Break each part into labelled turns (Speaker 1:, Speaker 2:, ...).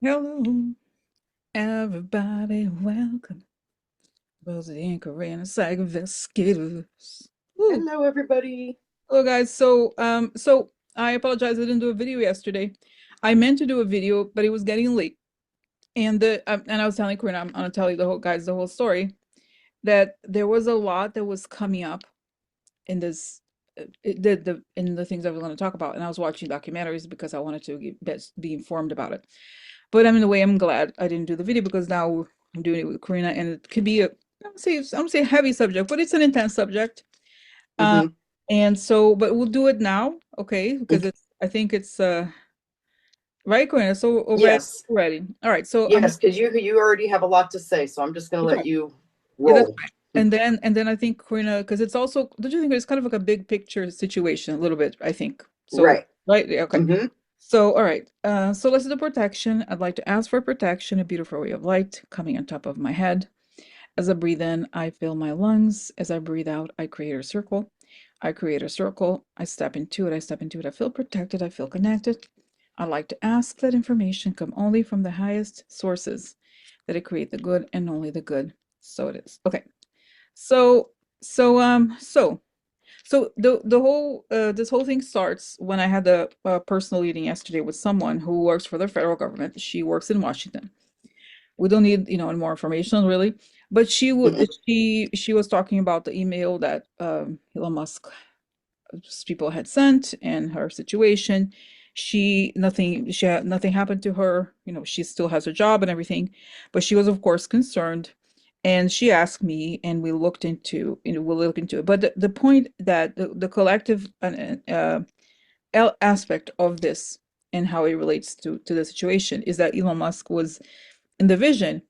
Speaker 1: Hello, everybody. Welcome. Rosie and Korean Psych Investigators. Woo.
Speaker 2: Hello, everybody.
Speaker 1: Hello, guys. So I apologize. I didn't do a video yesterday. I meant to do a video, but it was getting late, and I was telling Korean, I'm gonna tell you the whole story. That there was a lot that was coming up in this, in the things I was going to talk about, and I was watching documentaries because I wanted to be informed about it. But I mean, in a way, I'm glad I didn't do the video because now I'm doing it with Karina, and it could be I don't say heavy subject, but it's an intense subject. Um,
Speaker 2: Hmm.
Speaker 1: and so, but we'll do it now, okay? Because I think it's right, Karina. So already,
Speaker 2: Yes,
Speaker 1: ready. All right. So I'm
Speaker 2: yes, because you already have a lot to say, so I'm just going to
Speaker 1: okay.
Speaker 2: let you
Speaker 1: Yeah, that's
Speaker 2: roll.
Speaker 1: fine. And then I think Karina, because it's also, don't you think it's kind of like a big picture situation a little bit, I think. So,
Speaker 2: Right.
Speaker 1: right, yeah, okay.
Speaker 2: Hmm.
Speaker 1: So, all right. So let's do the protection. I'd like to ask for protection, a beautiful ray of light coming on top of my head. As I breathe in, I fill my lungs. As I breathe out, I create a circle. I create a circle. I step into it. I step into it. I feel protected. I feel connected. I'd like to ask that information come only from the highest sources, that it create the good and only the good. So it is. Okay. So, so the whole this whole thing starts when I had a personal meeting yesterday with someone who works for the federal government. She works in Washington. We don't need, any more information really, but she was talking about the email that Elon Musk people had sent and her situation. She had nothing happened to her. She still has her job and everything, but she was of course concerned. And she asked me, and we'll look into it. But the point that the collective aspect of this and how it relates to the situation is that Elon Musk was in the vision.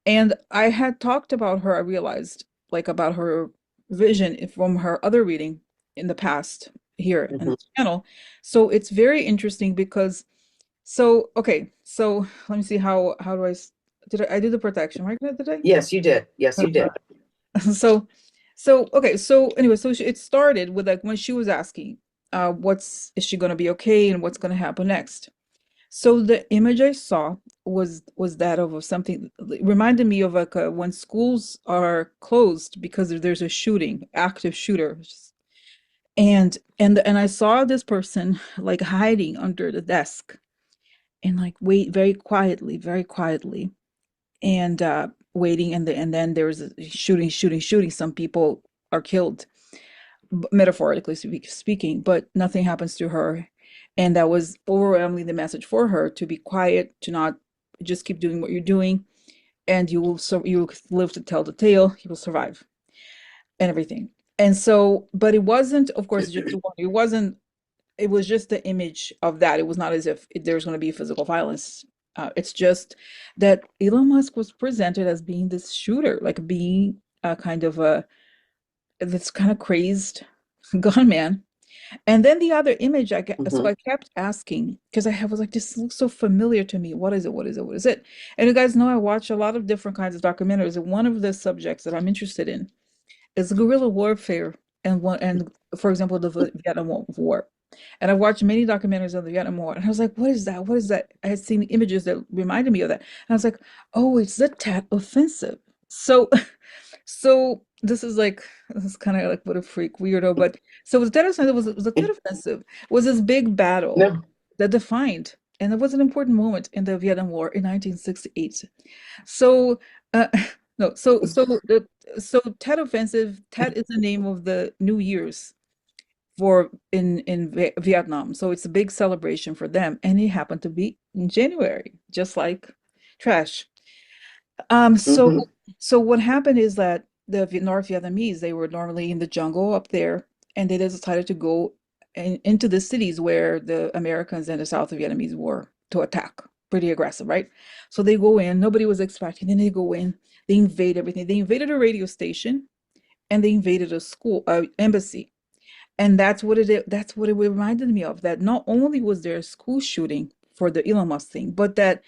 Speaker 1: And I had talked about her, I realized, like about her vision from her other reading in the past here in
Speaker 2: Hmm.
Speaker 1: the channel. So it's very interesting because so let me see how do I did the protection, right? Did I?
Speaker 2: Yes, you did. Yes, you did.
Speaker 1: So okay, so anyway, it started with like when she was asking, what's is she gonna be okay and what's gonna happen next? So the image I saw was that of something, it reminded me of like when schools are closed because there's a shooting, active shooter. And I saw this person like hiding under the desk and like wait very quietly and waiting, and then there's a shooting. Some people are killed, metaphorically speaking, but nothing happens to her. And that was overwhelmingly the message for her, to be quiet, to not just keep doing what you're doing, and you will live to tell the tale, you will survive and everything. And so, but it wasn't, of course, just it wasn't, it was just the image of that. It was not as if there's going to be physical violence. It's just that Elon Musk was presented as being this shooter, like being a kind of a this kind of crazed gunman. And then the other image so
Speaker 2: Hmm.
Speaker 1: I kept asking because was like, this looks so familiar to me. What is it? What is it? What is it? And you guys know I watch a lot of different kinds of documentaries, and one of the subjects that I'm interested in is guerrilla warfare, and for example, the Vietnam War. And I watched many documentaries on the Vietnam War, and I was like, what is that? What is that? I had seen images that reminded me of that. And I was like, oh, it's the Tet Offensive. So so this is kind of like what a freak weirdo, but so the Tet Offensive was the Tet Offensive was this big battle
Speaker 2: No.
Speaker 1: that defined, and it was an important moment in the Vietnam War in 1968. So uh, no, so Tet Offensive, Tet is the name of the New Year's for in Vietnam. So it's a big celebration for them, and it happened to be in January, just like trash. Um, so
Speaker 2: Hmm.
Speaker 1: so what happened is that the North Vietnamese, they were normally in the jungle up there, and they decided to go into the cities where the Americans and the South Vietnamese were to attack. Pretty aggressive, right? So they go in, nobody was expecting, then they go in, they invade everything. They invaded a radio station, and they invaded a school, embassy. And that's what it reminded me of, that not only was there a school shooting for the Elon Musk thing, but that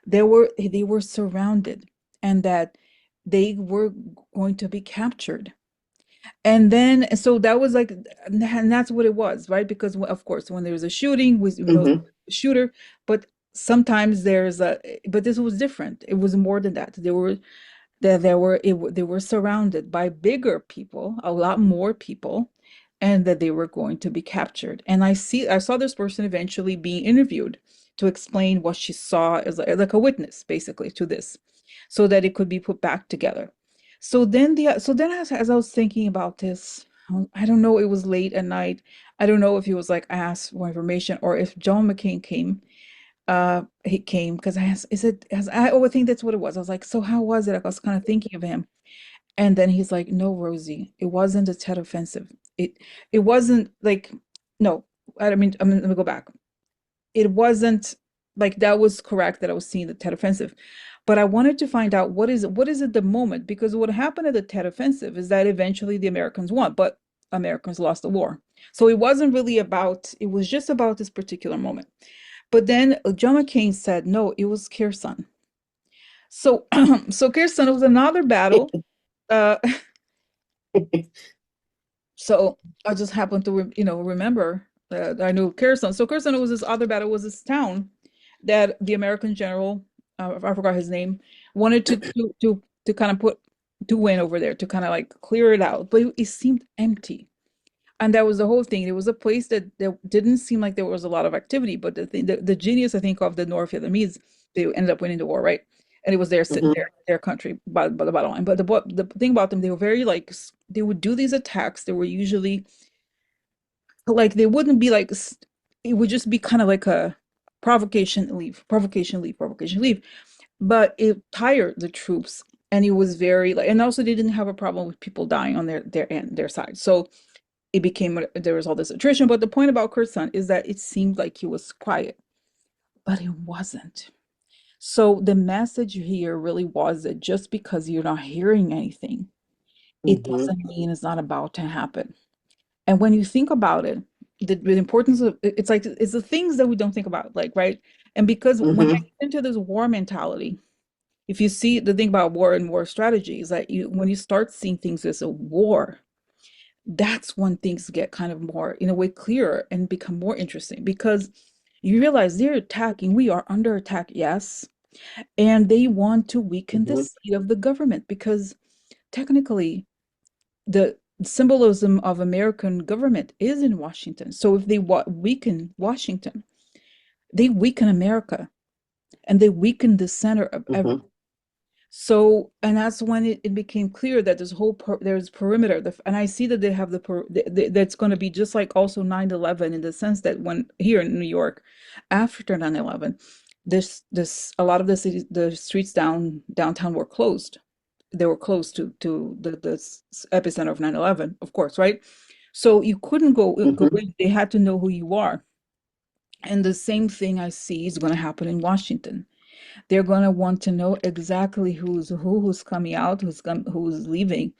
Speaker 1: they were surrounded, and that they were going to be captured. And then so that was like, and that's what it was, right? Because of course when there's a shooting, we know
Speaker 2: Hmm.
Speaker 1: the shooter, but sometimes there's a, but this was different. It was more than that. They were surrounded by bigger people, a lot more people, and that they were going to be captured. And I saw this person eventually being interviewed to explain what she saw as like a witness, basically, to this, so that it could be put back together. So then as I was thinking about this, I don't know, it was late at night. I don't know if he was like asked more information or if John McCain came. He came because I asked, is it, as I, oh, I think that's what it was. I was like, so how was it? I was kind of thinking of him. And then he's like, no, Rosie, it wasn't a Tet offensive. It it wasn't like, no, I mean, let me go back. It wasn't like that was correct that I was seeing the Tet offensive. But I wanted to find out what is it the moment, because what happened at the Tet offensive is that eventually the Americans won, but Americans lost the war. So it wasn't really about, it was just about this particular moment. But then John McCain said, no, it was Kherson. So, so Kherson was another battle. Uh, so I just happened to, remember I knew Kherson. So Kherson was this other battle, was this town that the American general, I forgot his name, wanted to kind of to win over there, to kind of like clear it out, but it seemed empty. And that was the whole thing. It was a place that there didn't seem like there was a lot of activity, but the genius, I think, of the North Vietnamese, they ended up winning the war, right? And it was
Speaker 2: Mhm.
Speaker 1: their country by the bottom line. But the thing about them, they were very like they would do these attacks. They were usually like they wouldn't be like it would just be kind of like a provocation, leave, provocation, leave, provocation, leave. But it tired the troops, and it was very like, and also they didn't have a problem with people dying on their side. So it became, there was all this attrition. But the point about Kurtzon is that it seemed like he was quiet, but it wasn't. So the message here really was that just because you're not hearing anything, it
Speaker 2: Mhm.
Speaker 1: doesn't mean it's not about to happen. And when you think about it, the importance of it's like it's the things that we don't think about, like, right? And because when I
Speaker 2: Mhm.
Speaker 1: get into this war mentality, if you see the thing about war and war strategy is that you when you start seeing things as a war, that's when things get kind of more, in a way, clearer and become more interesting, because you realize they're attacking, we are under attack, yes, and they want to weaken the
Speaker 2: Mhm.
Speaker 1: seat of the government, because technically the symbolism of American government is in Washington. So if they weaken Washington, they weaken America, and they weaken the center of everything.
Speaker 2: Mhm.
Speaker 1: So, and that's when it became clear that there's perimeter, and I see that they have that's going to be just like also 9/11, in the sense that when here in New York, after 9/11, this a lot of the cities, the streets downtown were closed. They were close to the epicenter of 9/11, of course, right? So you couldn't go
Speaker 2: Mhm.
Speaker 1: in. They had to know who you are. And the same thing I see is going to happen in Washington. They're going to want to know exactly who's coming out, who's leaving.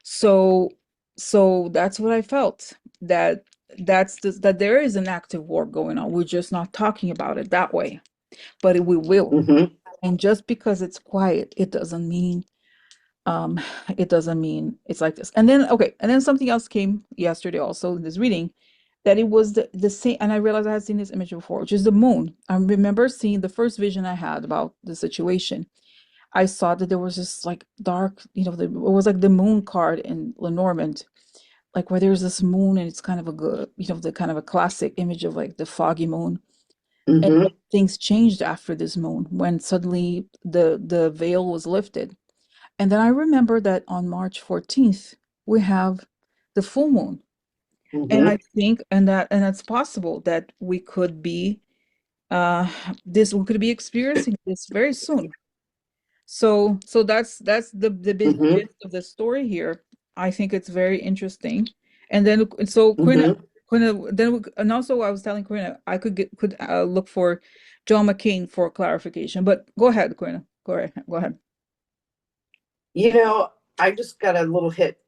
Speaker 1: So so that's what I felt, that that there is an active war going on. We're just not talking about it that way, but we will.
Speaker 2: Mhm.
Speaker 1: And just because it's quiet, um it doesn't mean it's like this. And then okay, and then something else came yesterday also in this reading, that it was the same, and I realized I had seen this image before, which is the moon. I remember seeing the first vision I had about the situation. I saw that there was this like dark, it was like the moon card in Lenormand, like where there's this moon and it's kind of a good, the kind of a classic image of like the foggy moon. And
Speaker 2: Mhm.
Speaker 1: things changed after this moon when suddenly the veil was lifted. And then I remember that on March 14th, we have the full moon. And I
Speaker 2: Mhm.
Speaker 1: think, and that's possible that uh we could be experiencing this very soon. So that's the
Speaker 2: Mhm.
Speaker 1: gist of the story here. I think it's very interesting. And then so
Speaker 2: Mhm.
Speaker 1: And also I was telling Karina I could look for John McCain for clarification. But go ahead, Karina. Go ahead.
Speaker 2: You know, I just got a little hit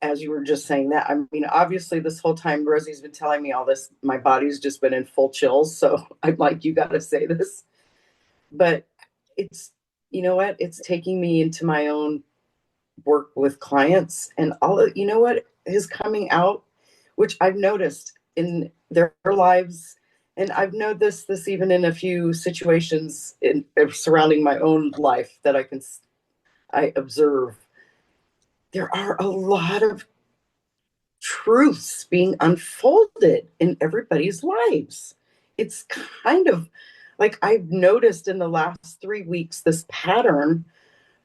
Speaker 2: as you were just saying that. I mean, obviously, this whole time Rosie's been telling me all this, my body's just been in full chills. So I'm like, you got to say this. But it's, you know what? It's taking me into my own work with clients, and all of, you know what is coming out, which I've noticed in their lives And I've noticed this even in a few situations in surrounding my own life that I observe. There are a lot of truths being unfolded in everybody's lives. It's kind of like I've noticed in the last 3 weeks this pattern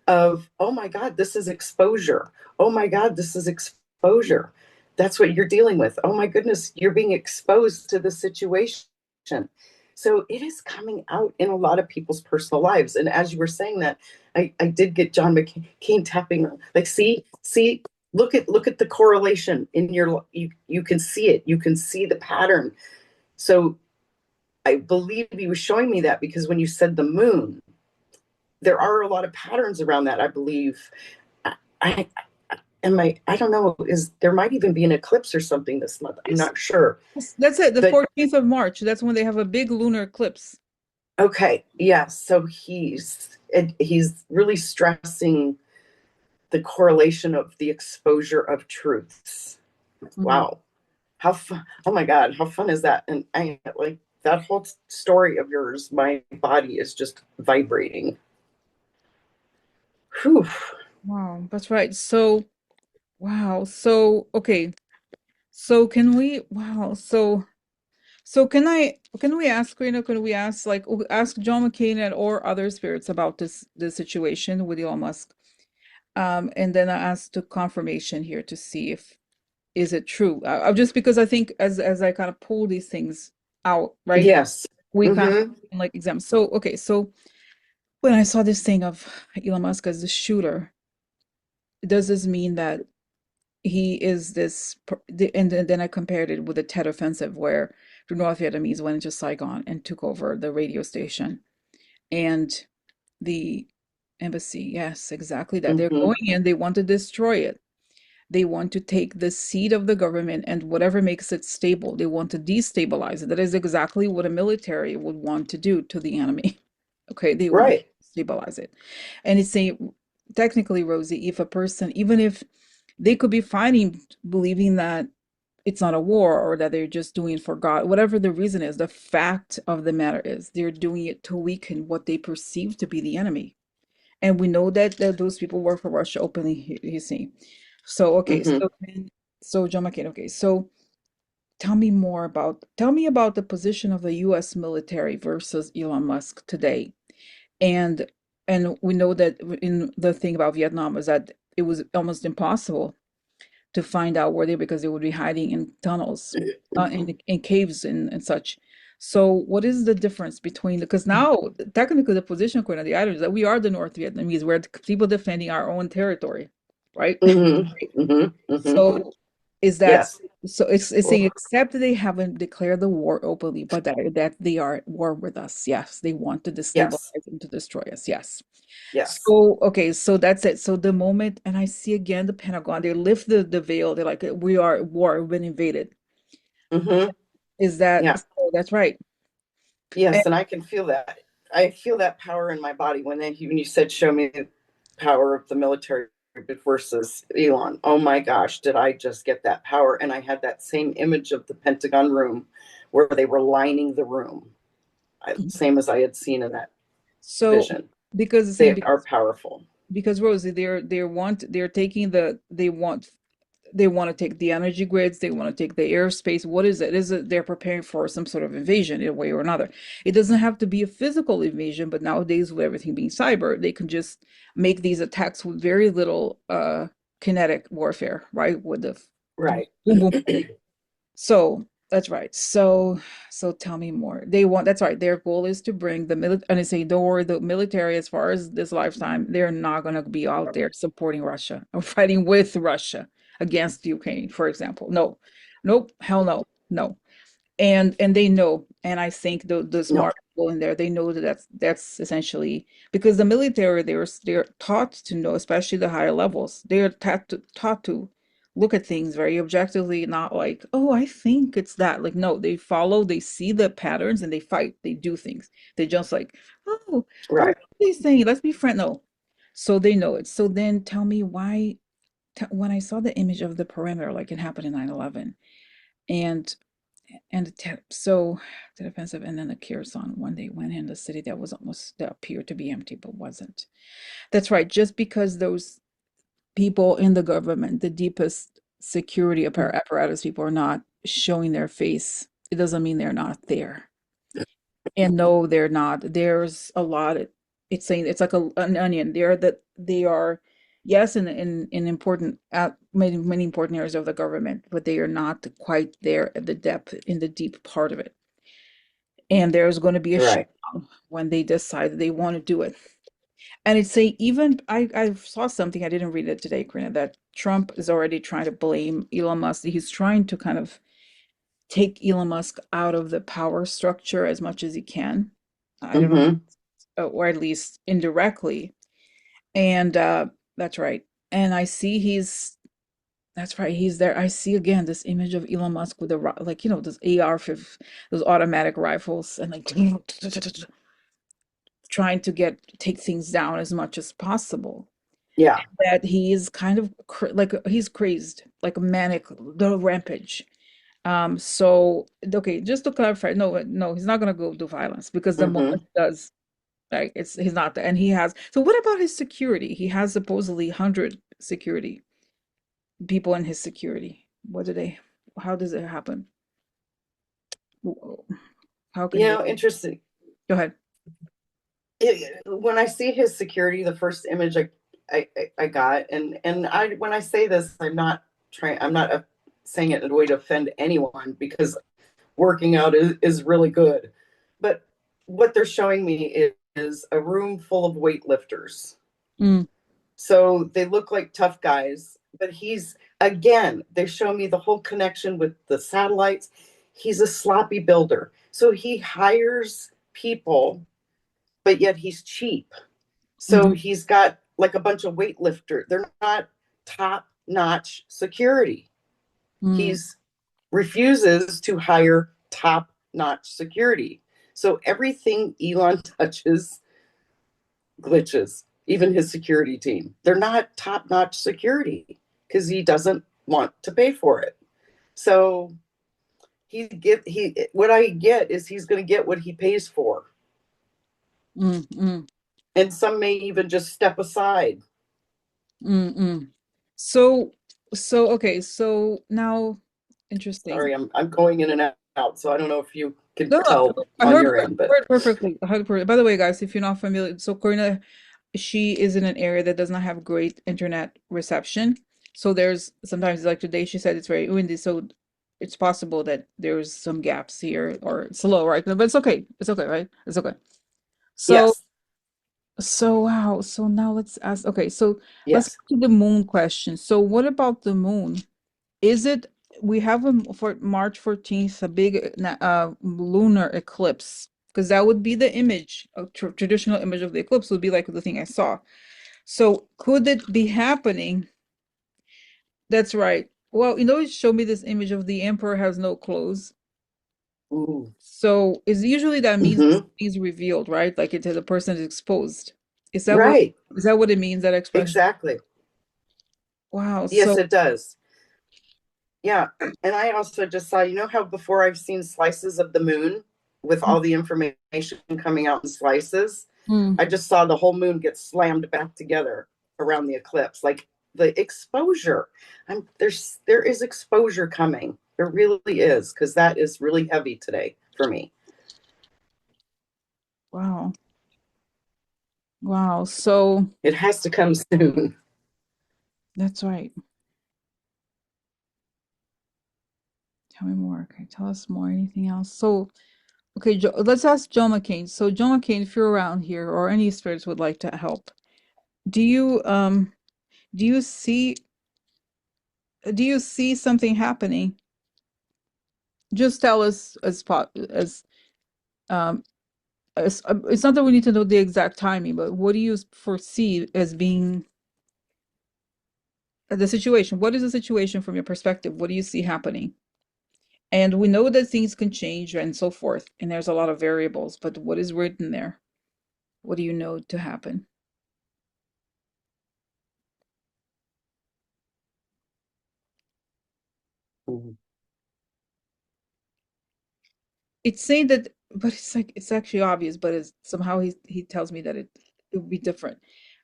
Speaker 2: of, oh my God, this is exposure. Oh my God, this is exposure. That's what you're dealing with. Oh my goodness, you're being exposed to the situation. So it is coming out in a lot of people's personal lives. And as you were saying that, I did get John McCain tapping, like, see, look at the correlation in you can see it. You can see the pattern. So I believe he was showing me that because when you said the moon, there are a lot of patterns around that, I believe. I I don't know, is there might even be an eclipse or something this month. I'm
Speaker 1: Yes.
Speaker 2: not sure.
Speaker 1: That's it, the
Speaker 2: But
Speaker 1: 14th of March. That's when they have a big lunar eclipse.
Speaker 2: okay, yeah, so he's really stressing the correlation of the exposure of truths.
Speaker 1: Mhm.
Speaker 2: Wow. How fun. Oh my God, how fun is that? And I like that whole story of yours, my body is just vibrating. Whew.
Speaker 1: Wow, that's right. So, wow. So, okay. So can we, wow. So can we ask, Karina, can we ask like ask John McCain and or other spirits about this situation with Elon Musk? And then I asked to confirmation here to see if is it true. Just because I think as I kind of pull these things out, right?
Speaker 2: Yes.
Speaker 1: We kind of
Speaker 2: Mm-hmm.
Speaker 1: like examine. So okay, so when I saw this thing of Elon Musk as the shooter, does this mean that he is and then I compared it with the Tet Offensive, where the North Vietnamese went into Saigon and took over the radio station and the embassy. Yes, exactly that. They're
Speaker 2: Mm-hmm.
Speaker 1: going in, they want to destroy it. They want to take the seat of the government and whatever makes it stable, they want to destabilize it. That is exactly what a military would want to do to the enemy. Okay, they want
Speaker 2: Right.
Speaker 1: to stabilize it. And it's saying, technically, Rosie, if a person, even if they could be fighting, believing that it's not a war or that they're just doing it for God, whatever the reason is, the fact of the matter is they're doing it to weaken what they perceive to be the enemy. And we know that those people work for Russia openly, he's saying. So, okay,
Speaker 2: Mm-hmm.
Speaker 1: so John McCain, okay, so tell me about the position of the US military versus Elon Musk today. And and we know that in the thing about Vietnam is that it was almost impossible to find out where they because they would be hiding in tunnels, in caves and such. So what is the difference between because now technically the position according to the items that we are the North Vietnamese, we're the people defending our own territory, right?
Speaker 2: Mm-hmm. Mm-hmm. Mm-hmm.
Speaker 1: So is that
Speaker 2: Yes.
Speaker 1: so it's
Speaker 2: Well,
Speaker 1: saying except that they haven't declared the war openly, but that they are at war with us. Yes, they want to destabilize
Speaker 2: yes.
Speaker 1: and to destroy us. Yes.
Speaker 2: Yes.
Speaker 1: So okay, so that's it. So the moment and I see again the Pentagon, they lift the veil, they're like, we are at war, we've been invaded.
Speaker 2: Mm-hmm.
Speaker 1: Is that
Speaker 2: Yeah.
Speaker 1: so that's right. And
Speaker 2: Yes, and I can feel that. I feel that power in my body when you said show me the power of the military versus Elon. Oh my gosh, did I just get that power? And I had that same image of the Pentagon room where they were lining the room, same as I had seen in that
Speaker 1: so
Speaker 2: vision.
Speaker 1: because the same
Speaker 2: They are powerful.
Speaker 1: because Rosie, they're taking they want to take the energy grids, they want to take the airspace. What is it? Is it they're preparing for some sort of invasion in a way or another? It doesn't have to be a physical invasion, but nowadays with everything being cyber, they can just make these attacks with very little kinetic warfare, right? With the
Speaker 2: Right.
Speaker 1: boom boom. So that's right. So tell me more. They want that's right. Their goal is to bring the military and they say, don't worry, the military, as far as this lifetime, they're not gonna be out there supporting Russia or fighting with Russia against Ukraine, for example. No, nope, hell no, no and they know and I think the
Speaker 2: No.
Speaker 1: smart people in there they know that that's essentially because the military they're taught to know, especially the higher levels, they're taught to look at things very objectively, not like, oh, I think it's that. Like, no, they follow, they see the patterns and they fight, they do things. They just like, oh, oh, what
Speaker 2: Right.
Speaker 1: are they saying, let's be friends. No, so they know it. So then tell me why when I saw the image of the perimeter like it happened in 9/11 and And so the defensive, and then the Kherson one day went in the city that was almost that appeared to be empty but wasn't. That's right. Just because those people in the government, the deepest security apparatus people are not showing their face, it doesn't mean they're not there. And no, they're not. There's a lot. It's saying it's like an onion. They are, yes, in important many important areas of the government, but they are not quite there at the depth in the deep part of it. And there's going to be a
Speaker 2: Right.
Speaker 1: shutdown when they decide they want to do it. And it's saying even I saw something, I didn't read it today, Karina, that Trump is already trying to blame Elon Musk. He's trying to kind of take Elon Musk out of the power structure as much as he can. I don't know,
Speaker 2: Mm-hmm.
Speaker 1: or at least indirectly. And that's right. And I see that's right, he's there. I see again this image of Elon Musk with the like, those AR-5, those automatic rifles, and like trying to take things down as much as possible.
Speaker 2: Yeah.
Speaker 1: That he is kind of like he's crazed, like a manic, the rampage. So okay, just to clarify, no, no, he's not gonna go do violence because the moment
Speaker 2: Mm-hmm.
Speaker 1: he does, like he's not there, and he has. So what about his security? He has supposedly 100 security people in his security. What do they? How does it happen? How can
Speaker 2: You
Speaker 1: he?
Speaker 2: know, interesting.
Speaker 1: Go ahead.
Speaker 2: When I see his security, the first image I got, and I when I say this, I'm not saying it in a way to offend anyone because working out is really good, but what they're showing me is a room full of weightlifters.
Speaker 1: Mm,
Speaker 2: So they look like tough guys, but he's again, they show me the whole connection with the satellites. He's a sloppy builder. So he hires people, but yet he's cheap. So
Speaker 1: hmm
Speaker 2: he's got like a bunch of weightlifters. They're not top notch security.
Speaker 1: mm,
Speaker 2: He's refuses to hire top notch security. So everything Elon touches glitches, even his security team. They're not top notch security because he doesn't want to pay for it. So he what I get is he's going to get what he pays for.
Speaker 1: mm.
Speaker 2: And some may even just step aside.
Speaker 1: Mm-mm. So, okay, so now, interesting.
Speaker 2: Sorry, I'm going in and out, so I don't know if you can
Speaker 1: No, no,
Speaker 2: tell
Speaker 1: I
Speaker 2: on
Speaker 1: heard,
Speaker 2: your end, but
Speaker 1: heard perfectly. I heard perfectly. By the way, guys, if you're not familiar, so Corina, she is in an area that does not have great internet reception. So there's sometimes, like today, she said it's very windy, so it's possible that there's some gaps here or slow, right? But it's okay. It's okay, right? It's okay. So,
Speaker 2: yes,
Speaker 1: wow. So now let's ask. Okay, so let's
Speaker 2: yes.
Speaker 1: go to the moon question. So what about the moon? Is it we have for March 14th a big lunar eclipse because that would be the image, a traditional image of the eclipse would be like the thing I saw. So could it be happening? That's right. Well, it showed me this image of the emperor has no clothes.
Speaker 2: Ooh.
Speaker 1: So is usually that means
Speaker 2: Mm-hmm.
Speaker 1: he's revealed, right? Like the person is exposed. Is that what
Speaker 2: Right,
Speaker 1: is that what it means, that expression?
Speaker 2: exactly.
Speaker 1: Wow.
Speaker 2: Yes,
Speaker 1: So
Speaker 2: it does. Yeah. And I also just saw, you know how before I've seen slices of the moon with all the information coming out in slices?
Speaker 1: mm,
Speaker 2: I just saw the whole moon get slammed back together around the eclipse. Like the exposure. There is exposure coming. There really is, because that is really heavy today for me.
Speaker 1: wow. Wow. So
Speaker 2: It has to come soon.
Speaker 1: that's right. Tell me more. Okay, tell us more. Anything else? So, okay, let's ask John McCain. So, John McCain, if you're around here or any spirits would like to help, do you do you see something happening? Just tell us um it's not that we need to know the exact timing, but what do you foresee as being the situation? What is the situation from your perspective? What do you see happening? And we know that things can change and so forth, and there's a lot of variables, but what is written there? What do you know to happen? it's saying that, but it's like it's actually obvious, but it's somehow he tells me that it would be different.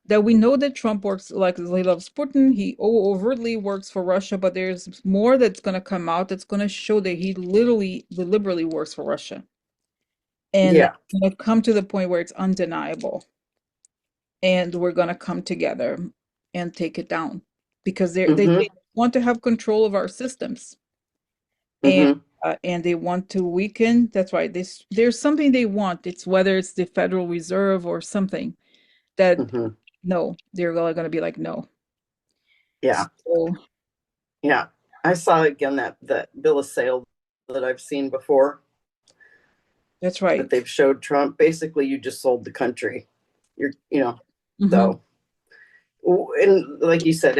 Speaker 1: That we know that Trump works like he loves Putin, he overtly works for Russia, but there's more that's going to come out that's going to show that he literally deliberately works for Russia, and
Speaker 2: Yeah.
Speaker 1: it's going to come to the point where it's undeniable, and we're going to come together and take it down because they
Speaker 2: Mm-hmm.
Speaker 1: want to have control of our systems, and
Speaker 2: Mm-hmm.
Speaker 1: and they want to weaken. That's right. There's something they want. It's whether it's the Federal Reserve or something that
Speaker 2: Mm-hmm.
Speaker 1: no, they're going to be like no.
Speaker 2: Yeah.
Speaker 1: So
Speaker 2: Yeah. I saw again that bill of sale that I've seen before
Speaker 1: that's
Speaker 2: that
Speaker 1: right.
Speaker 2: they've showed Trump. Basically, you just sold the country. You're,
Speaker 1: Hmm.
Speaker 2: so, and like you said,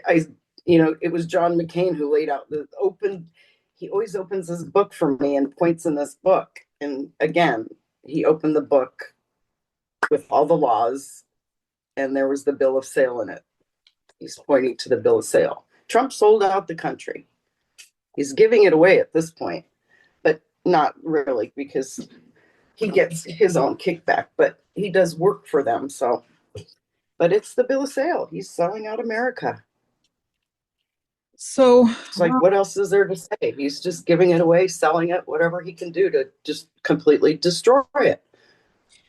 Speaker 2: I, it was John McCain who laid out the open. He always opens his book for me and points in this book. And again, he opened the book with all the laws, and there was the bill of sale in it. He's pointing to the bill of sale. Trump sold out the country. He's giving it away at this point, but not really because he gets his own kickback, but he does work for them. So, but it's the bill of sale. He's selling out America.
Speaker 1: So
Speaker 2: It's like, what else is there to say? He's just giving it away, selling it, whatever he can do to just completely destroy it.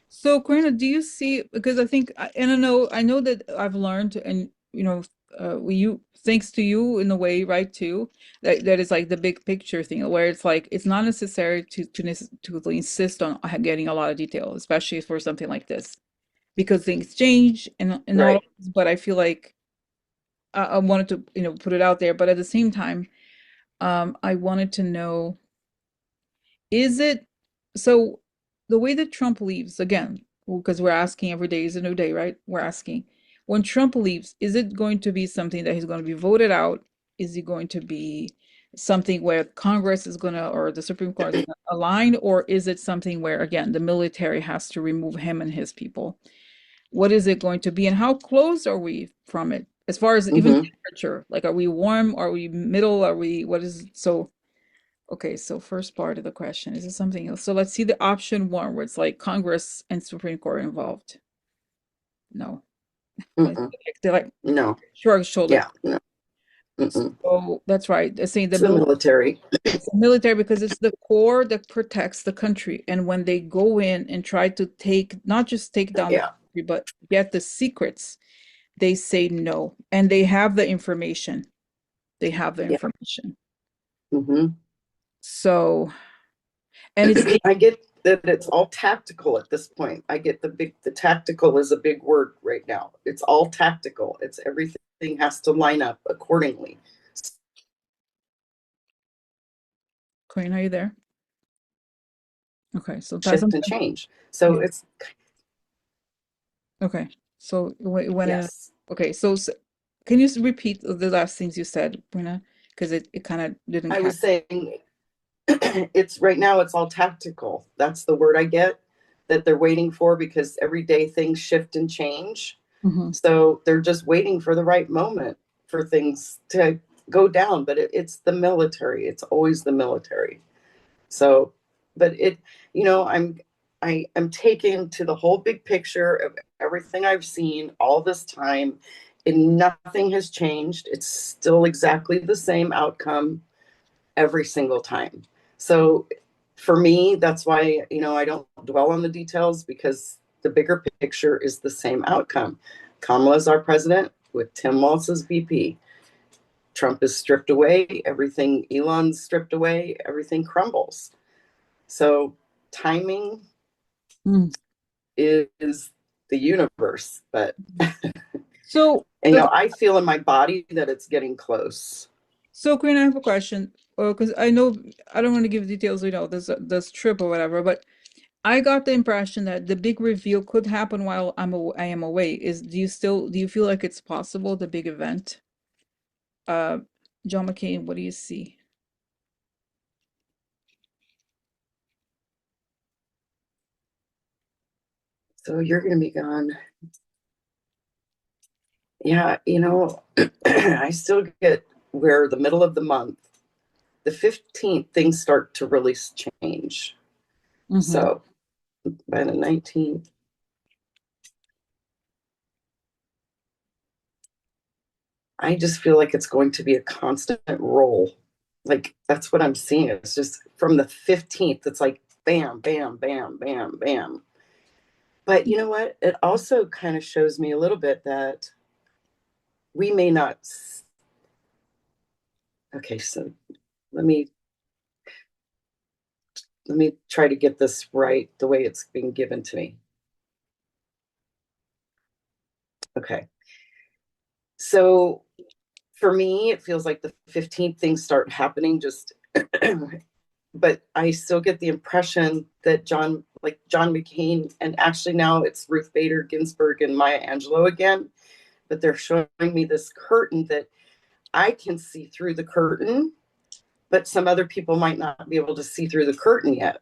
Speaker 1: so Karina, do you see? Because I think, and I know that I've learned, and you thanks to you in a way, right? Too that is like the big picture thing, where it's like it's not necessary to insist on getting a lot of detail, especially for something like this, because things change and all.
Speaker 2: Right.
Speaker 1: But I feel like I wanted to put it out there, but at the same time, I wanted to know. Is it so the way that Trump leaves, again, because we're asking every day is a new day, right? We're asking when Trump leaves, is it going to be something that he's going to be voted out? Is he going to be something where Congress is going to, or the Supreme Court is going to align, or is it something where, again, the military has to remove him and his people? What is it going to be, and how close are we from it? As far as even
Speaker 2: Mm-hmm.
Speaker 1: temperature, like are we warm? Are we middle? Are we, what is so? Okay, so first part of the question, is it something else? So let's see the option one where it's like Congress and Supreme Court involved. No. Like
Speaker 2: Mm-mm.
Speaker 1: they're like
Speaker 2: No.
Speaker 1: shrug shoulder.
Speaker 2: Yeah. No. Mm-mm.
Speaker 1: So that's right. They're saying the
Speaker 2: It's the
Speaker 1: military,
Speaker 2: military.
Speaker 1: it's the military because it's the core that protects the country. And when they go in and try to take, not just take down the
Speaker 2: Yeah.
Speaker 1: country, but get the secrets, they say no. And they have the information. They have the
Speaker 2: Yeah.
Speaker 1: information.
Speaker 2: Mm-hmm.
Speaker 1: So, and it's
Speaker 2: I get that it's all tactical at this point. I get the tactical is a big word right now. It's all tactical. It's everything has to line up accordingly.
Speaker 1: Queen, are you there? Okay, so that's
Speaker 2: Shift and change. So it's
Speaker 1: okay. So when
Speaker 2: yes.
Speaker 1: okay, so can you repeat the last things you said, Brina? Because it kind of didn't
Speaker 2: I
Speaker 1: catch.
Speaker 2: was saying it's right now it's all tactical. That's the word I get that they're waiting for because every day things shift and change.
Speaker 1: Hmm.
Speaker 2: So they're just waiting for the right moment for things to go down. But it's the military. It's always the military. So, but I'm taken to the whole big picture of everything I've seen all this time, and nothing has changed. It's still exactly the same outcome every single time. So, for me, that's why I don't dwell on the details because the bigger picture is the same outcome. Kamala is our president with Tim Walz as VP. Trump is stripped away, everything Elon's stripped away, everything crumbles. So timing
Speaker 1: Mm.
Speaker 2: is the universe, but
Speaker 1: So
Speaker 2: I feel in my body that it's getting close.
Speaker 1: so Queen, I have a question. Because I know I don't want to give details, this trip or whatever, but I got the impression that the big reveal could happen while I am away. Do you feel like it's possible, the big event? Uh, John McCain, what do you see?
Speaker 2: So you're going to be gone. Yeah, I still get where the middle of the month the 15th, things start to really change.
Speaker 1: Mm-hmm.
Speaker 2: So by the 19th, I just feel like it's going to be a constant roll. Like that's what I'm seeing. It's just from the 15th, it's like bam, bam, bam, bam, bam. But you know what? It also kind of shows me a little bit that we may not. Okay, so let me let me try to get this right the way it's being given to me. Okay. So for me, it feels like the 15th things start happening just but I still get the impression that John McCain, and actually now it's Ruth Bader Ginsburg and Maya Angelou again, but they're showing me this curtain that I can see through the curtain, but some other people might not be able to see through the curtain yet.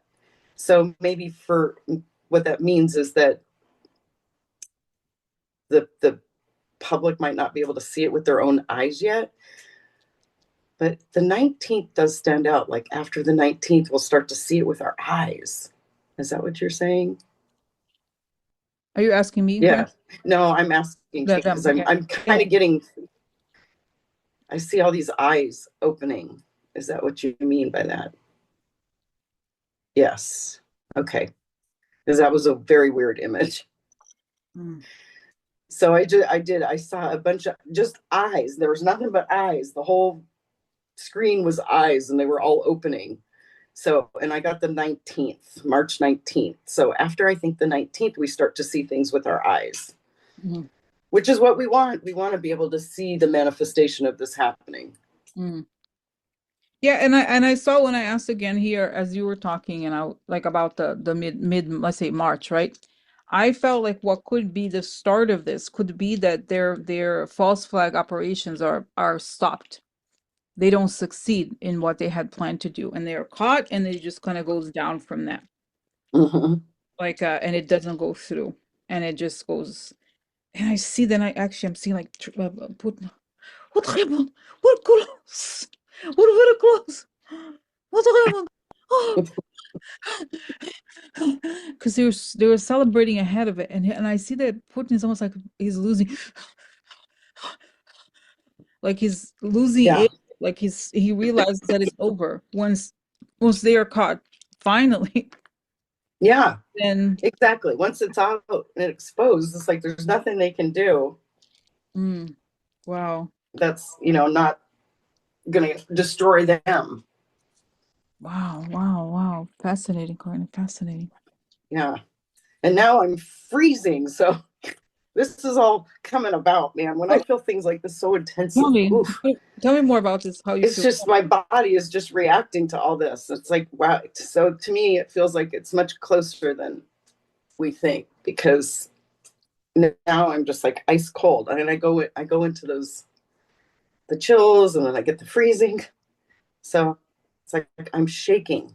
Speaker 2: So maybe for what that means is that the public might not be able to see it with their own eyes yet. But the 19th does stand out. Like after the 19th, we'll start to see it with our eyes. Is that what you're saying?
Speaker 1: Are you asking me, Gwen?
Speaker 2: Yeah. No, I'm asking Kate
Speaker 1: Them.
Speaker 2: because
Speaker 1: Okay.
Speaker 2: I'm
Speaker 1: Yeah.
Speaker 2: kind of getting, I see all these eyes opening. Is that what you mean by that? Yes. Okay. Because that was a very weird image.
Speaker 1: Mm.
Speaker 2: So I saw a bunch of just eyes. There was nothing but eyes. The whole screen was eyes and they were all opening. So, and I got the 19th, March 19th. So after I think the 19th, we start to see things with our eyes,
Speaker 1: Mm.
Speaker 2: which is what we want. We want to be able to see the manifestation of this happening.
Speaker 1: Mm. Yeah, and I saw when I asked again here as you were talking and I like about the mid let's say March, right? I felt like what could be the start of this could be that their false flag operations are stopped. They don't succeed in what they had planned to do, and they are caught, and it just kind of goes down from that.
Speaker 2: Mm-hmm.
Speaker 1: Like and it doesn't go through, and it just goes. And I see then I'm seeing like put what happened? What close? What very close? What happened? Oh, because they were celebrating ahead of it, and I see that Putin is almost like he's losing, like he's losing
Speaker 2: Yeah.
Speaker 1: it, like he realizes that it's over once they are caught finally.
Speaker 2: Yeah.
Speaker 1: Then
Speaker 2: Exactly. Once it's out and exposed, it's like there's nothing they can do
Speaker 1: mm, wow,
Speaker 2: that's, not going to destroy them.
Speaker 1: wow, fascinating, Corinne, fascinating.
Speaker 2: Yeah. And now I'm freezing. So this is all coming about, man. When I
Speaker 1: Oh,
Speaker 2: feel things like this so
Speaker 1: tell
Speaker 2: intensely,
Speaker 1: me,
Speaker 2: oof,
Speaker 1: tell me more about this. How you
Speaker 2: it's
Speaker 1: feel?
Speaker 2: just my body is just reacting to all this. It's like, wow. So to me, it feels like it's much closer than we think because now I'm just like ice cold. And I go into the chills and then I get the freezing. So it's like I'm shaking.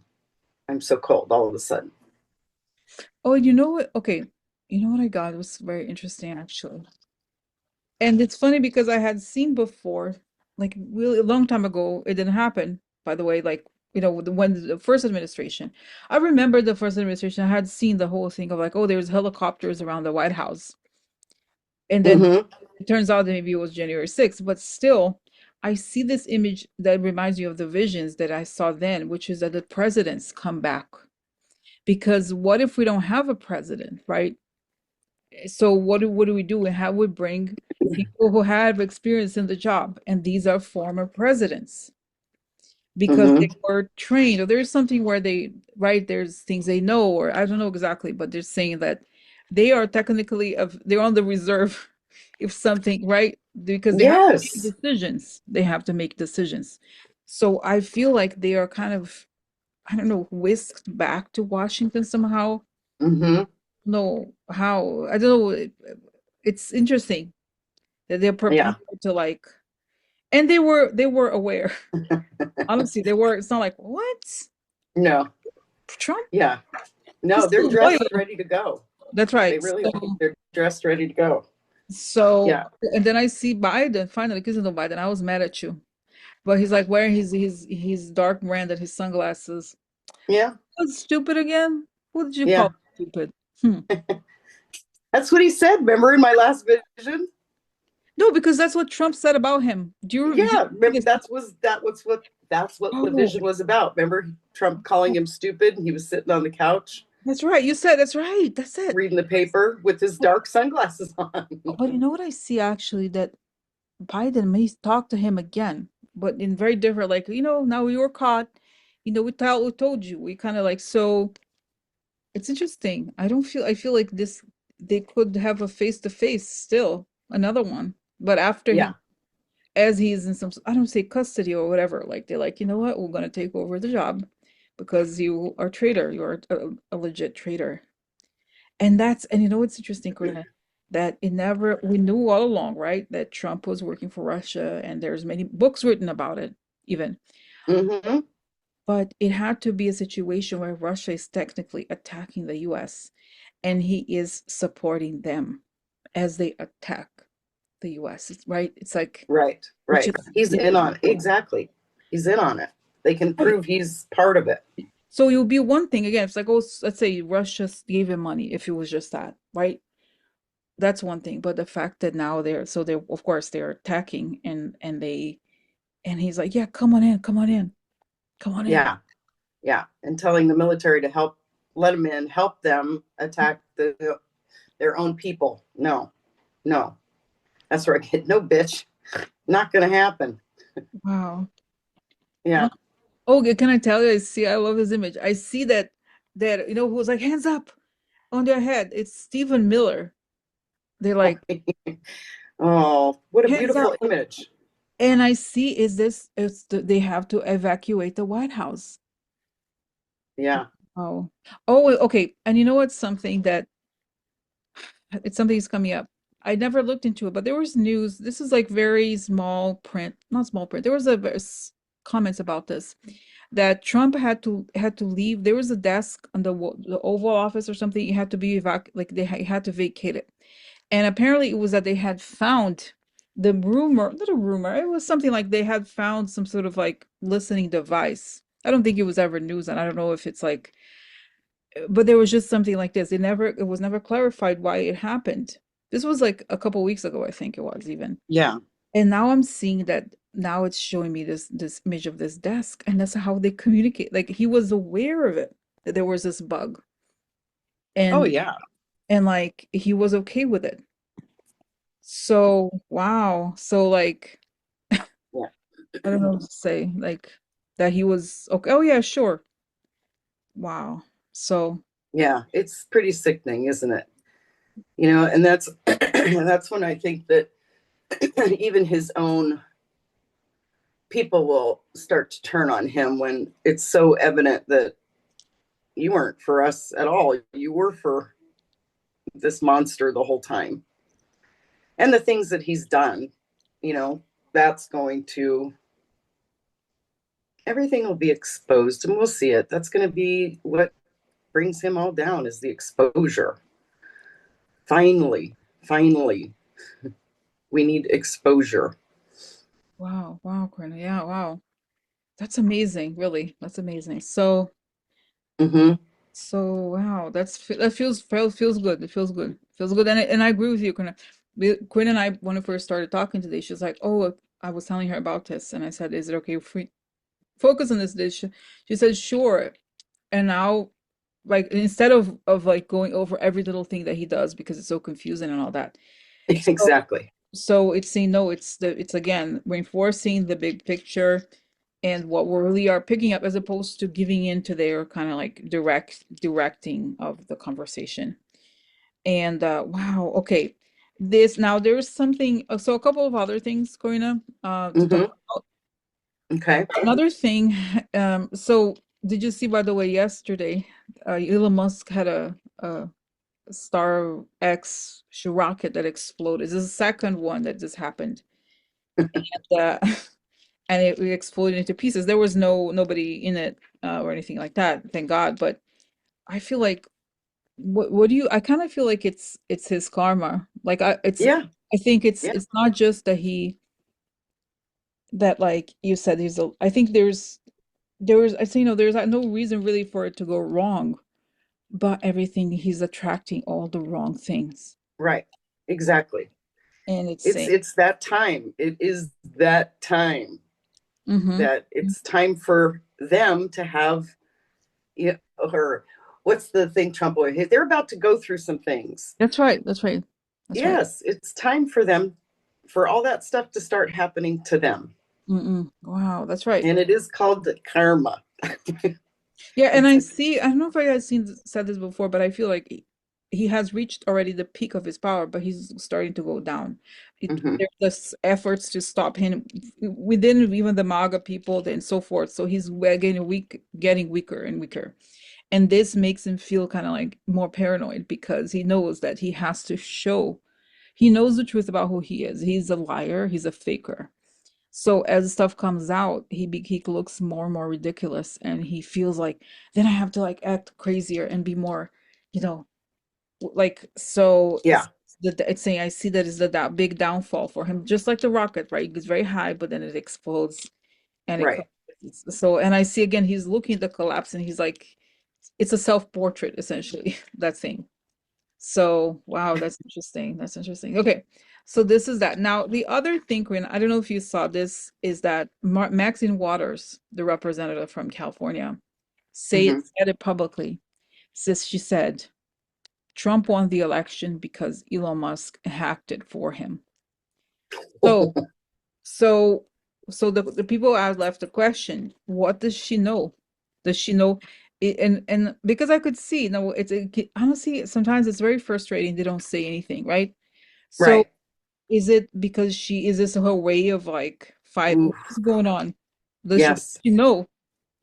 Speaker 2: I'm so cold all of a sudden.
Speaker 1: Oh, you know what? Okay, you know what I got? It was very interesting actually. And it's funny because I had seen before, like really a long time ago, it didn't happen, by the way, like, when the first administration. I remember the first administration, I had seen the whole thing of like, oh, there's helicopters around the White House. And then
Speaker 2: Mm-hmm.
Speaker 1: it turns out that maybe it was January 6th, but still, I see this image that reminds me of the visions that I saw then, which is that the presidents come back. Because what if we don't have a president, right? So what do we do? And how we bring people who have experience in the job, and these are former presidents because they
Speaker 2: Mm-hmm.
Speaker 1: were trained, or there's something where they right there's things they know, or I don't know exactly, but they're saying that they are technically they're on the reserve if something right because they have to make
Speaker 2: Yes.
Speaker 1: decisions. They have to make decisions. So I feel like they are kind of I don't know whisked back to Washington somehow.
Speaker 2: Mm-hmm.
Speaker 1: No, how I don't know. It's interesting that they're
Speaker 2: Yeah.
Speaker 1: prepared to like, and they were aware. Honestly, they were. It's not like what
Speaker 2: No.
Speaker 1: Trump.
Speaker 2: Yeah. No,
Speaker 1: He's
Speaker 2: they're
Speaker 1: still
Speaker 2: dressed
Speaker 1: loyal.
Speaker 2: ready to go.
Speaker 1: That's
Speaker 2: They
Speaker 1: right.
Speaker 2: really are. They're dressed ready to go.
Speaker 1: So,
Speaker 2: Yeah.
Speaker 1: and then I see Biden finally, because of Biden, I was mad at you. But he's like wearing his dark brand and his sunglasses.
Speaker 2: Yeah.
Speaker 1: What's stupid again? What did you call
Speaker 2: Yeah.
Speaker 1: it stupid? Hmm.
Speaker 2: That's what he said. Remember in my last vision?
Speaker 1: No, because that's what Trump said about him. Do you
Speaker 2: Yeah.
Speaker 1: see
Speaker 2: Remember,
Speaker 1: this?
Speaker 2: that's what the
Speaker 1: Oh,
Speaker 2: vision was about. Remember Trump calling him stupid and he was sitting on the couch
Speaker 1: that's right. You said that's right. That's it.
Speaker 2: reading the paper with his dark sunglasses on.
Speaker 1: But you know what I see actually that Biden may talk to him again, but in very different, like, now we were caught. We told you. We kind of like, so it's interesting. I feel like this, they could have a face to face still, another one. But after
Speaker 2: Yeah.
Speaker 1: as he's in some, I don't say custody or whatever, like they're like, you know what, we're gonna take over the job because you are a traitor. You're a legit traitor. And you know what's interesting, Karina? That we knew all along, right, that Trump was working for Russia, and there's many books written about it, even.
Speaker 2: Mm-hmm.
Speaker 1: But it had to be a situation where Russia is technically attacking the US, and he is supporting them as they attack the US, right? It's like,
Speaker 2: Right.
Speaker 1: which
Speaker 2: Right.
Speaker 1: is,
Speaker 2: He's
Speaker 1: yeah.
Speaker 2: in on it. Exactly. He's in on it. They can prove he's part of it.
Speaker 1: So it would be one thing again. It's like, oh, let's say Russia gave him money, if it was just that, right? That's one thing. But the fact that now they're of course they're attacking, and he's like, yeah, come on in, come on in, come on in.
Speaker 2: Yeah. Yeah. And telling the military to help, let them in, help them attack their own people. No, no. That's where I get no, bitch. Not going to happen.
Speaker 1: Wow.
Speaker 2: Yeah.
Speaker 1: Oh, can I tell you? I love this image. I see that who was like hands up on their head. It's Stephen Miller. They're like
Speaker 2: Oh, what a
Speaker 1: hands
Speaker 2: beautiful
Speaker 1: up.
Speaker 2: image.
Speaker 1: And I see they have to evacuate the White House.
Speaker 2: Yeah.
Speaker 1: Oh. Oh, okay. And you know what's something that it's something that's coming up. I never looked into it, but there was news. This is like very small print, not small print. There was comments about this that Trump had to leave. There was a desk on the Oval Office or something. He had to be like he had to vacate it. And apparently it was that they had found the rumor, not a rumor, it was something like they had found some sort of like listening device. I don't think it was ever news, and I don't know if it's like, but there was just something like this. It was never clarified why it happened. This was like a couple weeks ago, I think it was even.
Speaker 2: Yeah.
Speaker 1: And now I'm seeing that now it's showing me this image of this desk, and that's how they communicate. Like he was aware of it, that there was this bug,
Speaker 2: Oh,
Speaker 1: and
Speaker 2: yeah.
Speaker 1: like he was okay with it. So wow. So like
Speaker 2: Yeah.
Speaker 1: I don't know what to say. Like that he was okay. Oh yeah, sure. Wow. So
Speaker 2: Yeah. It's pretty sickening, isn't it? And that's when I think that even his own people will start to turn on him when it's so evident that you weren't for us at all. You were for this monster the whole time. And the things that he's done, you know, that's going to, everything will be exposed and we'll see it. That's going to be what brings him all down is the exposure. Finally, finally, we need exposure.
Speaker 1: wow, wow, Corinna. Yeah, wow. That's amazing, really. That's amazing.
Speaker 2: Mm-hmm.
Speaker 1: Wow, that feels good. It feels good. Feels good. And I agree with you, Corinna. Quinn and I, when we first started talking today, she was like, "Oh, I was telling her about this," and I said, "Is it okay if we focus on this dish?" She said, "Sure." And now, like, instead of like going over every little thing that he does because it's so confusing and all that, so
Speaker 2: Exactly.
Speaker 1: it's saying no, it's again reinforcing the big picture and what we really are picking up, as opposed to giving in to their kind of like directing of the conversation. And wow, okay. This now there's something, so a couple of other things, Corina, to talk
Speaker 2: Mm-hmm.
Speaker 1: about.
Speaker 2: Okay.
Speaker 1: Another thing, so did you see, by the way, yesterday, Elon Musk had a Star X rocket that exploded. This is the second one that just happened. And, and it exploded into pieces. There was nobody in it or anything like that, thank God. But I feel like what do you? I kind of feel like it's his karma. Like
Speaker 2: Yeah.
Speaker 1: I think it's
Speaker 2: Yeah.
Speaker 1: not just that that like you said, I think there was I say, there's no reason really for it to go wrong, but everything he's attracting all the wrong things.
Speaker 2: Right. Exactly.
Speaker 1: And it's
Speaker 2: It's
Speaker 1: saying,
Speaker 2: it's that time. It is that time
Speaker 1: mm-hmm.
Speaker 2: that it's time for them to have, you know, or what's the thing Trump always, they're about to go through some things.
Speaker 1: That's right. That's right. That's right.
Speaker 2: Yes, it's time for them, for all that stuff to start happening to them.
Speaker 1: Mm-mm. Wow, that's right.
Speaker 2: And it is called karma.
Speaker 1: Yeah, and
Speaker 2: It's
Speaker 1: I don't know if I had said this before, but I feel like he has reached already the peak of his power, but he's starting to go down.
Speaker 2: mhm.
Speaker 1: There's this efforts to stop him within even the MAGA people and so forth. So he's getting weaker and weaker. And this makes him feel kind of like more paranoid because he knows that he knows the truth about who he is. He's a liar, he's a faker. So as stuff comes out, he looks more and more ridiculous, and he feels like then I have to like act crazier and be more, you know, like so.
Speaker 2: Yeah,
Speaker 1: It's saying I see that is the big downfall for him, just like the rocket, right? It goes very high, but then it explodes and it
Speaker 2: right.
Speaker 1: collapses. So, and I see again, he's looking at the collapse, and he's like, it's a self-portrait essentially. That thing. So, wow, that's interesting. That's interesting. Okay. So this is that. Now, the other thing, Corinne, I don't know if you saw this, is that Maxine Waters, the representative from California,
Speaker 2: Hmm.
Speaker 1: said it publicly. She said Trump won the election because Elon Musk hacked it for him. So, so, so the people have left the question, what does she know? Does she know? And because I could see, no, honestly, sometimes it's very frustrating. They don't say anything, right? So
Speaker 2: Right.
Speaker 1: is it because is this her way of like fight?
Speaker 2: Ooh,
Speaker 1: What's going on? Does
Speaker 2: yes.
Speaker 1: she know? Or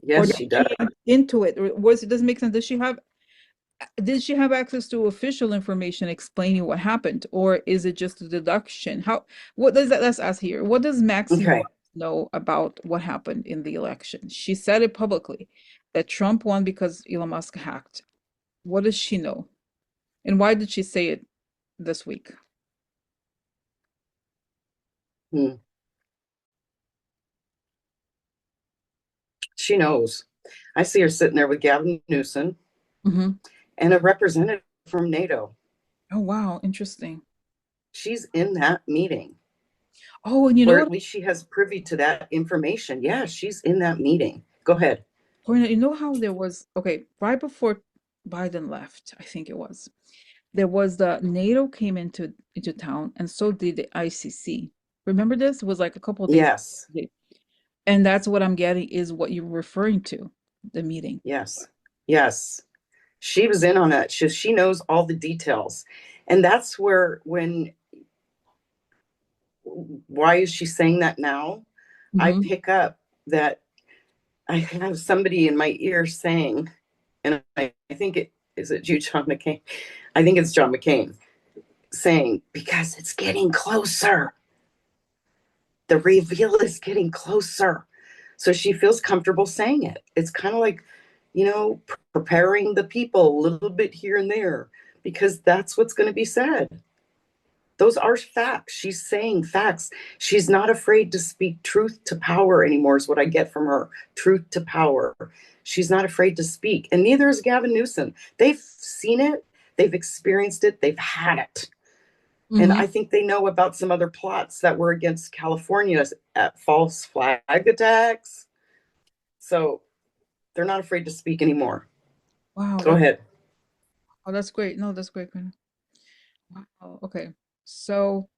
Speaker 2: Yes,
Speaker 1: does
Speaker 2: she
Speaker 1: she
Speaker 2: does.
Speaker 1: into it? Or doesn't make sense? Did she have access to official information explaining what happened? Or is it just a deduction? What does that, let's ask here. What does Maxine
Speaker 2: Okay.
Speaker 1: Waters know about what happened in the election? She said it publicly that Trump won because Elon Musk hacked. What does she know? And why did she say it this week?
Speaker 2: Hmm. She knows. I see her sitting there with Gavin Newsom
Speaker 1: Hmm.
Speaker 2: and a representative from NATO.
Speaker 1: Oh, wow, interesting.
Speaker 2: She's in that meeting,
Speaker 1: Oh, and you know
Speaker 2: or
Speaker 1: what?
Speaker 2: at least she has privy to that information. Yeah, she's in that meeting. Go ahead.
Speaker 1: Corina, you know how there was, okay, right before Biden left, I think it was, there was the NATO came into town, and so did the ICC. Remember this? It was like a couple of days.
Speaker 2: Yes,
Speaker 1: And that's what I'm getting is what you're referring to, the meeting.
Speaker 2: yes, yes. She was in on that. She knows all the details. And that's where, when, why is she saying that now? I
Speaker 1: Hmm.
Speaker 2: pick up that I have somebody in my ear saying, and I think is it you, John McCain? I think it's John McCain saying, because it's getting closer. The reveal is getting closer. So she feels comfortable saying it. It's kind of like, preparing the people a little bit here and there, because that's what's going to be said. Those are facts. She's saying facts. She's not afraid to speak truth to power anymore, is what I get from her. Truth to power. She's not afraid to speak. And neither is Gavin Newsom. They've seen it, they've experienced it, they've had it. And
Speaker 1: Hmm.
Speaker 2: I think they know about some other plots that were against California at false flag attacks. So they're not afraid to speak anymore.
Speaker 1: Wow,
Speaker 2: Go ahead.
Speaker 1: that's great. No, that's great, Corina. Wow. Okay. So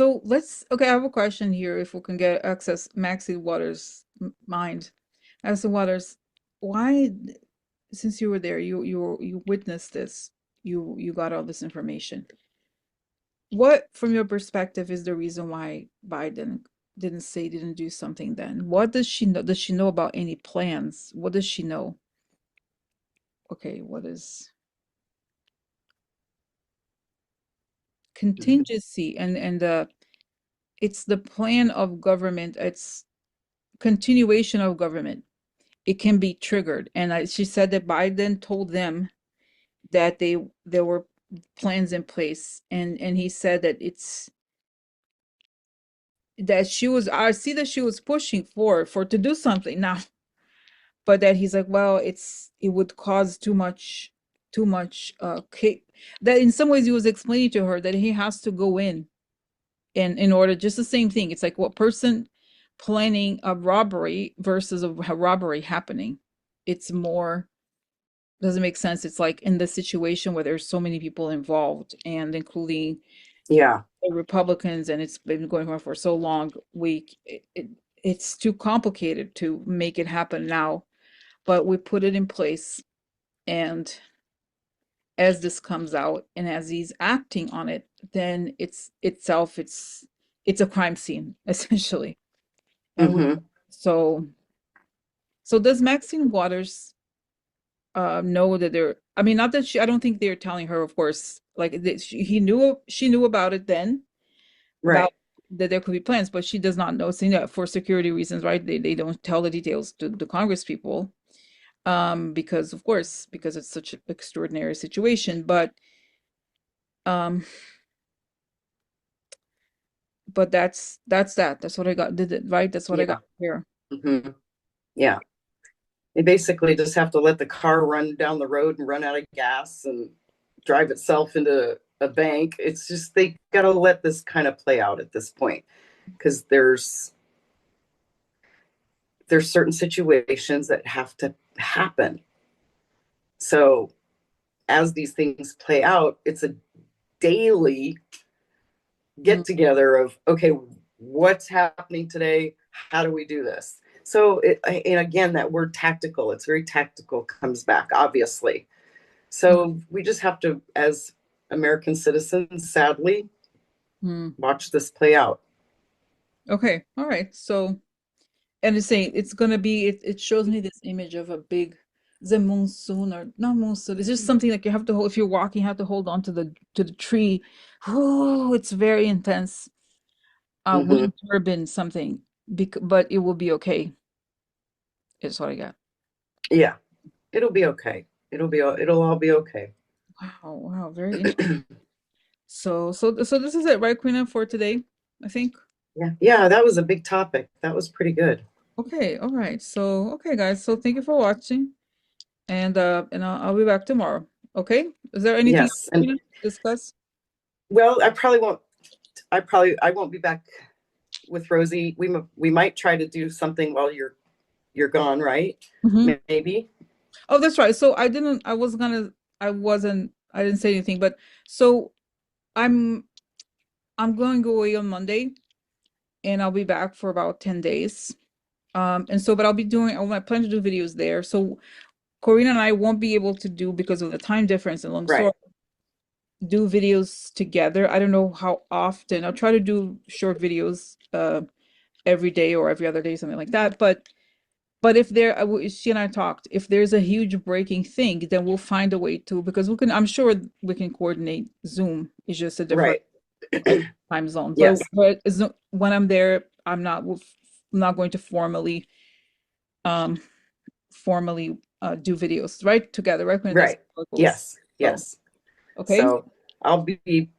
Speaker 1: okay, I have a question here if we can get access Maxie Waters' mind. Maxie Waters, why, since you were there, you witnessed this, you got all this information. What, from your perspective, is the reason why Biden didn't do something then? What does she know? Does she know about any plans? What does she know? Okay, what is contingency and it's the plan of government, it's continuation of government. It can be triggered. And she said that Biden told them that there were plans in place, and he said that that she was, I see that she was pushing for to do something now, but that he's like, well, it would cause too much that in some ways he was explaining to her that he has to go in order, just the same thing. It's like what person planning a robbery versus a robbery happening. It's more doesn't make sense. It's like in the situation where there's so many people involved and including
Speaker 2: Yeah.
Speaker 1: the Republicans, and it's been going on for so long, it's too complicated to make it happen now. But we put it in place, and as this comes out and as he's acting on it, then it's a crime scene essentially. And we
Speaker 2: Mm-hmm.
Speaker 1: so so does Maxine Waters know that they're, I mean, not that she, I don't think they're telling her, of course, like that she knew about it then, about
Speaker 2: Right.
Speaker 1: that there could be plans, but she does not know, seeing that for security reasons, right? They don't tell the details to the Congress people, because of course, because it's such an extraordinary situation. Um, but that's what I got, did it right? That's what I got
Speaker 2: Yeah.
Speaker 1: here.
Speaker 2: Mm-hmm. Yeah. They basically just have to let the car run down the road and run out of gas and drive itself into a bank. It's just they got to let this kind of play out at this point because there's certain situations that have to happen. So as these things play out, it's a daily
Speaker 1: Mm,
Speaker 2: get together of okay, what's happening today? How do we do this? So and again, that word tactical, it's very tactical, comes back obviously.
Speaker 1: mm,
Speaker 2: So we just have to, as American citizens, sadly,
Speaker 1: mm.
Speaker 2: watch this play out.
Speaker 1: Okay, all right. So, and it's saying it's gonna be, it shows me this image of a big, the monsoon or not monsoon. It's just something like you have to hold, if you're walking, you have to hold on to the tree. Oh, it's very intense.
Speaker 2: Mm-hmm.
Speaker 1: Wind turbine something. But it will be okay, is what I got.
Speaker 2: Yeah, it'll be okay. It'll all be okay.
Speaker 1: Wow, wow, very interesting. So this is it, right, Queena, for today, I think.
Speaker 2: Yeah, yeah, that was a big topic. That was pretty good.
Speaker 1: Okay, all right. So, okay, guys. So thank you for watching, and I'll be back tomorrow. Okay? Is there anything else
Speaker 2: Yes,
Speaker 1: we
Speaker 2: and
Speaker 1: need to discuss?
Speaker 2: well, I probably won't. I won't be back with Rosie. We might try to do something while you're gone, right?
Speaker 1: Hmm.
Speaker 2: Maybe.
Speaker 1: Oh, that's right. So I didn't say anything, but so I'm I'm going to go away on Monday, and I'll be back for about 10 days. And so, but I'll be doing, I plan to do videos there. So Corina and I won't be able to do, because of the time difference and long story,
Speaker 2: Right.
Speaker 1: do videos together. I don't know how often. I'll try to do short videos every day or every other day, something like that. But if she and I talked, if there's a huge breaking thing, then we'll find a way to, because we can, I'm sure we can coordinate Zoom. It's just a different
Speaker 2: Right.
Speaker 1: time zone. But
Speaker 2: Yes.
Speaker 1: when I'm there, I'm not going to um formally do videos right together, right? When that's
Speaker 2: Right.
Speaker 1: how it goes.
Speaker 2: Yes.
Speaker 1: So
Speaker 2: Yes.
Speaker 1: okay.
Speaker 2: So I'll be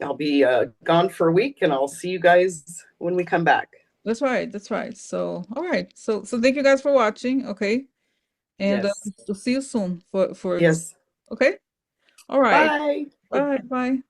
Speaker 2: I'll be gone for a week, and I'll see you guys when we come back.
Speaker 1: That's right. That's right. So, all right. So thank you guys for watching. Okay. And
Speaker 2: Yes.
Speaker 1: we'll see you soon for this.
Speaker 2: Yes.
Speaker 1: Okay. All right.
Speaker 2: Bye.
Speaker 1: Bye. Bye.